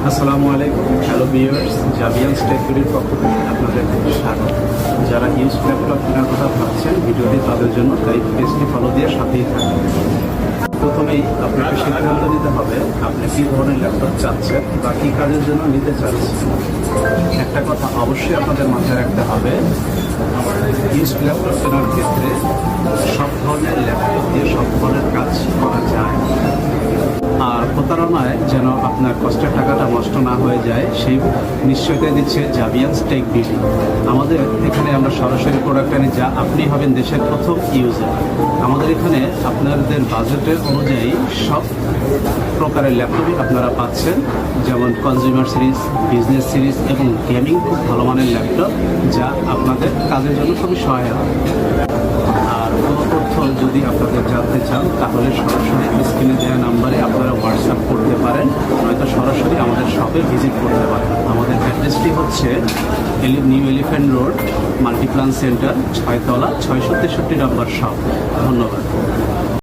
আসসালামু আলাইকুম, hello viewers. জাভিয়ান্স take ভিডিওর পক্ষ থেকে আপনাদের স্বাগত। যারা ইউজ ল্যাপটপ কেনার কথা ভাবছেন, ভিডিওটি তাদের জন্য, তাই পেজটি ফলো দিয়ে সাথেই থাকবেন। প্রথমেই আপনাকে সিদ্ধান্ত নিতে হবে আপনি কী ধরনের ল্যাপটপ চাচ্ছেন বা কী কাজের জন্য নিতে চাচ্ছেন। একটা কথা অবশ্যই আপনাদের মাথায় রাখতে হবে, ইউজ ল্যাপটপ কেনার ক্ষেত্রে সব ধরনের ল্যাপটপ দিয়ে সব ধরনের কাজ করা যায়। আর প্রতারণায় যেন আপনার কষ্টের টাকাটা নষ্ট না হয়ে যায়, সেই নিশ্চয়তা দিচ্ছে জাভিয়ান্স টেক ভিডি। আমাদের এখানে আমরা সরাসরি প্রোডাক্ট আনি, যা আপনি হবেন দেশের প্রথম ইউজার। আমাদের এখানে আপনাদের বাজেটের অনুযায়ী সব প্রকারের ল্যাপটপই আপনারা পাচ্ছেন, যেমন কনজিউমার সিরিজ, বিজনেস সিরিজ এবং গেমিং খুব ভালো মানের ল্যাপটপ, যা আপনাদের কাজের জন্য খুবই সহায়ক। আর কোনো তথ্য যদি আপনাদের জানতে চান, তাহলে সরাসরি স্ক্রিনে দেওয়া নাম্বারে আপনারা হোয়াটসঅ্যাপ করতে পারেন, নয়তো সরাসরি আমাদের শপে ভিজিট করতে পারেন। আমাদের অ্যাড্রেসটি হচ্ছে new elephant road, Multiplan centre, 6 তলা, 663 নম্বর শপ। ধন্যবাদ।